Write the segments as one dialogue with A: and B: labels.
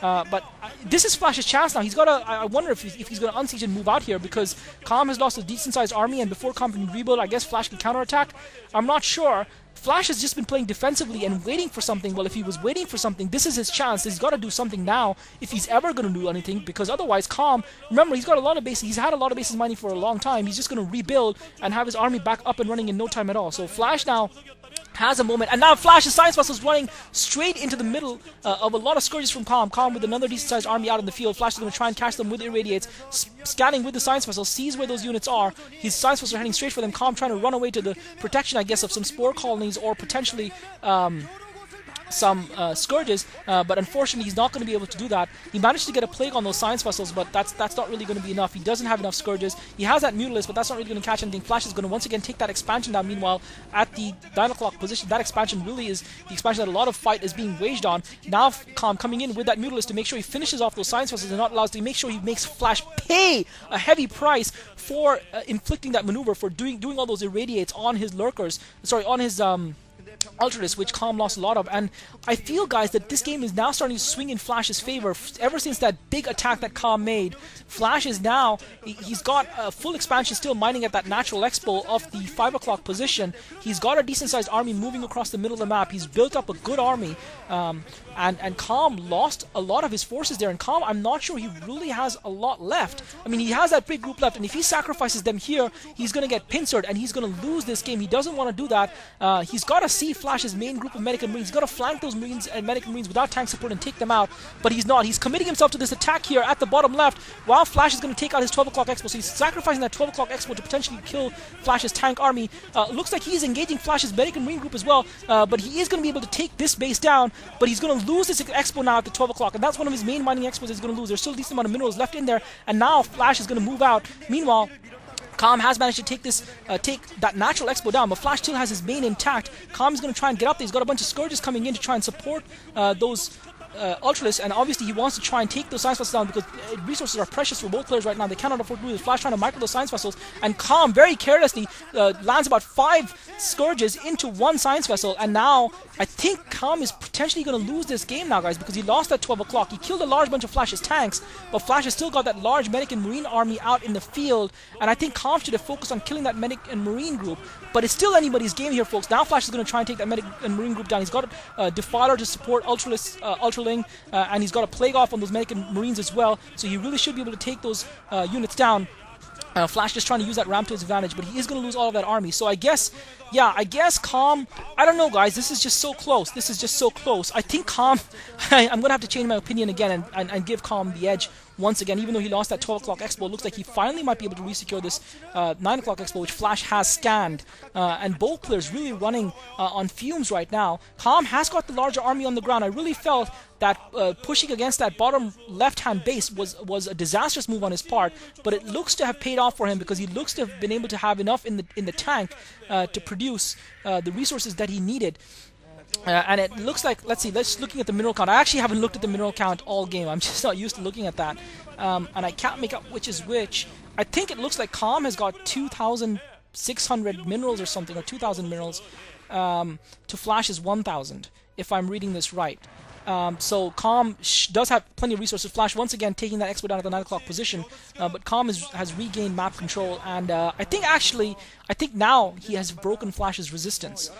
A: But this is Flash's chance now. He's got to. I wonder if he's going to unsiege and move out here, because Calm has lost a decent-sized army, and before Calm can rebuild, I guess Flash can counterattack. I'm not sure. Flash has just been playing defensively and waiting for something. Well, if he was waiting for something, this is his chance. He's got to do something now if he's ever going to do anything, because otherwise Calm, remember, he's got a lot of bases. He's had a lot of bases mining for a long time. He's just going to rebuild and have his army back up and running in no time at all. So Flash now has a moment, and now Flash's Science Vessel is running straight into the middle of a lot of Scourges from Calm. Calm with another decent-sized army out in the field. Flash is going to try and catch them with Irradiates, scanning with the Science Vessel, sees where those units are. His Science Vessels are heading straight for them. Calm trying to run away to the protection, I guess, of some Spore colonies or potentially some Scourges, but unfortunately he's not going to be able to do that. He managed to get a Plague on those Science Vessels, but that's not really going to be enough. He doesn't have enough Scourges. He has that Mutalisk, but that's not really going to catch anything. Flash is going to once again take that expansion down. Meanwhile, at the 9 o'clock position, that expansion really is the expansion that a lot of fight is being waged on. Now Calm coming in with that Mutalisk to make sure he finishes off those Science Vessels and not allows to make sure he makes Flash pay a heavy price for inflicting that maneuver, for doing all those Irradiates on his lurkers, sorry, on his Ultradisc, which Calm lost a lot of. And I feel, guys, that this game is now starting to swing in Flash's favor. Ever since that big attack that Calm made, Flash is now, he's got a full expansion still mining at that natural expo of the 5 o'clock position. He's got a decent sized army moving across the middle of the map. He's built up a good army, and Calm lost a lot of his forces there. And Calm, I'm not sure he really has a lot left. I mean, he has that big group left, and if he sacrifices them here, he's going to get pincered and he's going to lose this game. He doesn't want to do that. He's got to see Flash's main group of Medic and Marines. He's got to flank those Marines and Medic and Marines without tank support and take them out, but he's not. He's committing himself to this attack here at the bottom left, while Flash is going to take out his 12 o'clock expo. So he's sacrificing that 12 o'clock expo to potentially kill Flash's tank army. Looks like he's engaging Flash's Medic and Marine group as well, but he is going to be able to take this base down, but he's going to lose this expo now at the 12 o'clock, and that's one of his main mining expos he's going to lose. There's still a decent amount of minerals left in there, and now Flash is going to move out. Meanwhile, Calm has managed to take that natural expo down, but Flash still has his main intact. Calm is going to try and get up there. He's got a bunch of Scourges coming in to try and support those Ultralisks, and obviously he wants to try and take those Science Vessels down, because resources are precious for both players right now. They cannot afford to do this. Flash trying to micro those Science Vessels, and Calm very carelessly lands about 5 Scourges into 1 Science Vessel, and now I think Calm is potentially going to lose this game now, guys, because he lost at 12 o'clock. He killed a large bunch of Flash's tanks, but Flash has still got that large Medic and Marine army out in the field, and I think Calm should have focused on killing that Medic and Marine group, but it's still anybody's game here, folks. Now Flash is going to try and take that Medic and Marine group down. He's got a Defiler to support Ultraling, and he's got a Plague off on those Medic and Marines as well, so he really should be able to take those units down. Flash just trying to use that ramp to his advantage, but he is going to lose all of that army. So I guess Calm, I don't know, guys, this is just so close. This is just so close. I think Calm, I'm going to have to change my opinion again and give Calm the edge once again. Even though he lost that 12 o'clock expo, it looks like he finally might be able to resecure this 9 o'clock expo, which Flash has scanned. And both players really running on fumes right now. Calm has got the larger army on the ground. I really felt that pushing against that bottom left-hand base was a disastrous move on his part, but it looks to have paid off for him, because he looks to have been able to have enough in the tank to produce the resources that he needed. And it looks like, let's looking at the mineral count. I actually haven't looked at the mineral count all game. I'm just not used to looking at that, and I can't make out which is which. I think it looks like Calm has got 2,600 minerals or something, or 2,000 minerals. To Flash's 1,000, if I'm reading this right. So Calm does have plenty of resources. Flash once again taking that expo down at the 9 o'clock position, but Calm has regained map control, and I think now he has broken Flash's resistance.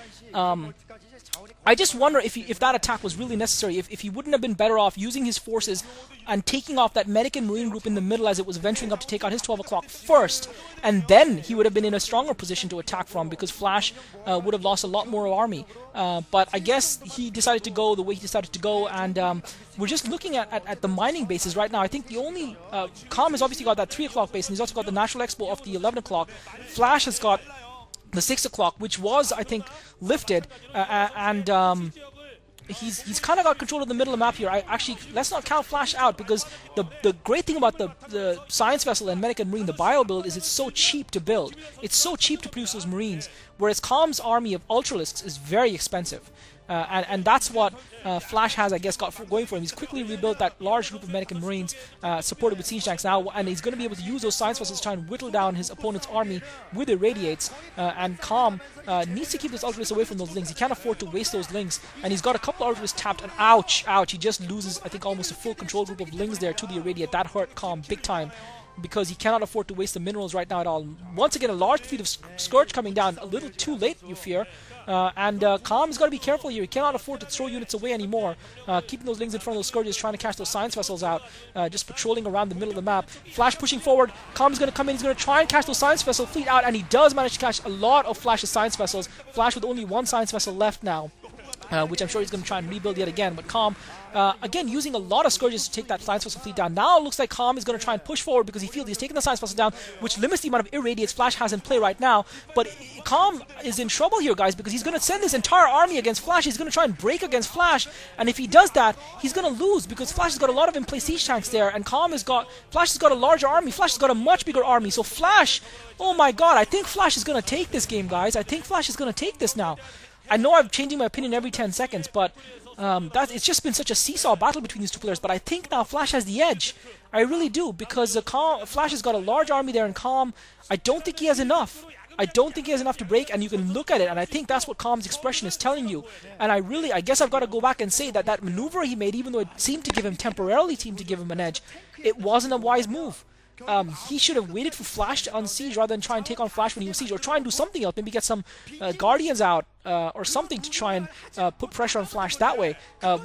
A: I just wonder if that attack was really necessary, if he wouldn't have been better off using his forces and taking off that Medic and Marine group in the middle as it was venturing up to take out his 12 o'clock first, and then he would have been in a stronger position to attack from, because Flash would have lost a lot more army. But I guess he decided to go the way he decided to go, and we're just looking at the mining bases right now. I think the only... Calm has obviously got that 3 o'clock base, and he's also got the Natural Expo of the 11 o'clock. Flash has got the 6 o'clock, which was, I think, lifted, and he's kind of got control of the middle of the map here. Let's not count Flash out, because the great thing about the Science Vessel and Medic and Marine, the bio build, is it's so cheap to build. It's so cheap to produce those Marines, whereas Calm's army of Ultralisks is very expensive. and that's what Flash has, I guess, got going for him. He's quickly rebuilt that large group of medic and marines supported with siege tanks now, and he's going to be able to use those science vessels to try and whittle down his opponent's army with irradiates. And Calm needs to keep those ultimates away from those lings. He can't afford to waste those lings, and he's got a couple of ultimates tapped, and ouch, he just loses, I think, almost a full control group of lings there to the irradiate. That hurt Calm big time, because he cannot afford to waste the minerals right now at all. Once again, a large fleet of Scourge coming down, a little too late, you fear. And Calm's got to be careful here. He cannot afford to throw units away anymore. Keeping those lings in front of those Scourges, trying to catch those science vessels out, just patrolling around the middle of the map. Flash pushing forward. Calm's going to come in. He's going to try and catch those science vessel fleet out, and he does manage to catch a lot of Flash's science vessels. Flash with only one science vessel left now. Which I'm sure he's going to try and rebuild yet again. But Calm, again, using a lot of Scourges to take that science vessel fleet down. Now it looks like Calm is going to try and push forward because he feels he's taking the science vessel down, which limits the amount of irradiates Flash has in play right now. But Calm is in trouble here, guys, because he's going to send his entire army against Flash. He's going to try and break against Flash, and if he does that, he's going to lose because Flash has got a lot of in-play siege tanks there, and Flash has got a larger army. Flash has got a much bigger army. So Flash, oh my god, I think Flash is going to take this game, guys. I think Flash is going to take this now. I know I'm changing my opinion every 10 seconds, but it's just been such a seesaw battle between these two players. But I think now Flash has the edge. I really do, because Flash has got a large army there, and Calm, I don't think he has enough. I don't think he has enough to break, and you can look at it, and I think that's what Calm's expression is telling you. And I guess I've got to go back and say that maneuver he made, even though it temporarily seemed to give him an edge, it wasn't a wise move. He should have waited for Flash to unsiege rather than try and take on Flash when he was siege, or try and do something else, maybe get some Guardians out or something to try and put pressure on Flash that way.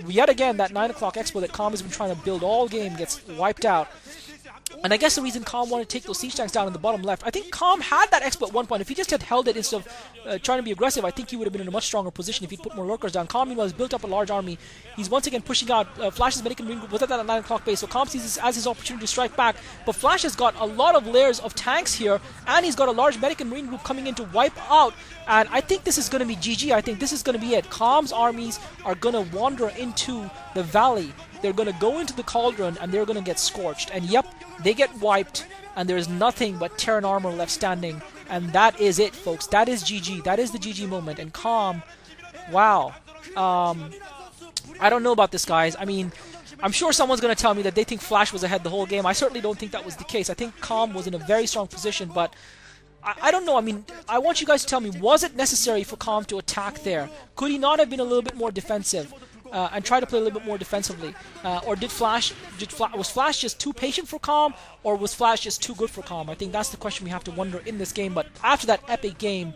A: Yet again, that 9 o'clock expo that Calm has been trying to build all game gets wiped out. And I guess the reason Calm wanted to take those siege tanks down in the bottom left, I think Calm had that expo at one point. If he just had held it instead of trying to be aggressive, I think he would have been in a much stronger position if he'd put more lurkers down. Calm, meanwhile, has built up a large army. He's once again pushing out. Flash's medic and marine group was at that 9 o'clock base, so Calm sees this as his opportunity to strike back. But Flash has got a lot of layers of tanks here, and he's got a large medic and marine group coming in to wipe out. And I think this is going to be GG. I think this is going to be it. Calm's armies are going to wander into the valley. They're going to go into the cauldron, and they're going to get scorched. And yep, they get wiped, and there's nothing but Terran armor left standing. And that is it, folks. That is GG. That is the GG moment. And Calm, wow. I don't know about this, guys. I mean, I'm sure someone's going to tell me that they think Flash was ahead the whole game. I certainly don't think that was the case. I think Calm was in a very strong position, but I don't know. I mean, I want you guys to tell me, was it necessary for Calm to attack there? Could he not have been a little bit more defensive and try to play a little bit more defensively? Or was Flash just too patient for Calm, or was Flash just too good for Calm? I think that's the question we have to wonder in this game. But after that epic game,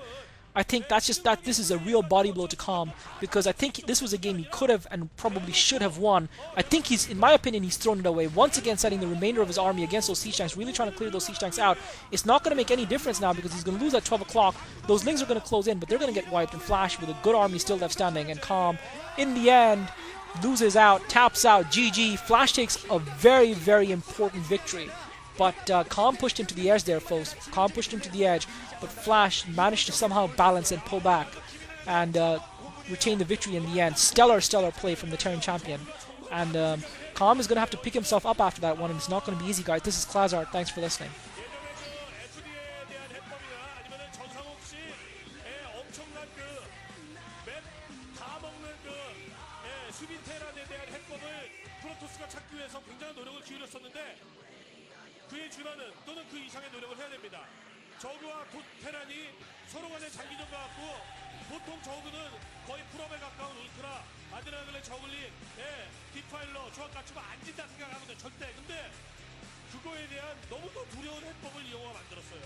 A: I think this is a real body blow to Calm, because I think this was a game he could have and probably should have won. I think in my opinion, he's thrown it away. Once again, setting the remainder of his army against those siege tanks, really trying to clear those siege tanks out. It's not going to make any difference now, because he's going to lose at 12 o'clock. Those lings are going to close in, but they're going to get wiped, and Flash with a good army still left standing. And Calm, in the end, loses out, taps out, GG. Flash takes a very, very important victory. But Calm pushed him to the edge there, folks. Calm pushed him to the edge, but Flash managed to somehow balance and pull back and retain the victory in the end. Stellar play from the Terran champion. And Calm is going to have to pick himself up after that one, and it's not going to be easy, guys. This is Klazart. Thanks for listening.
B: 그의 준하는 또는 그 이상의 노력을 해야 됩니다. 저그와 테란이 서로 간의 장기전과 같고, 보통 저그는 거의 풀업에 가까운 울트라, 아드레날린 저글링, 디파일러, 조합 갖추면 안 진다 생각하거든요, 절대. 근데 그거에 대한 너무도 두려운 해법을 이용하고 만들었어요.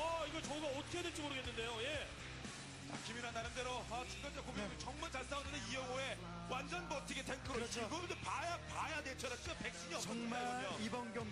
B: 와, 이거 저그가 어떻게 해야 될지 모르겠는데요. 예. 김이나 나름대로 중간자 고민이 정말 잘 싸우는데 이영호의 완전 버티기 탱크로, 그렇죠. 이거 봐야 대처를 백신이 없었어요. 정말 이번 경기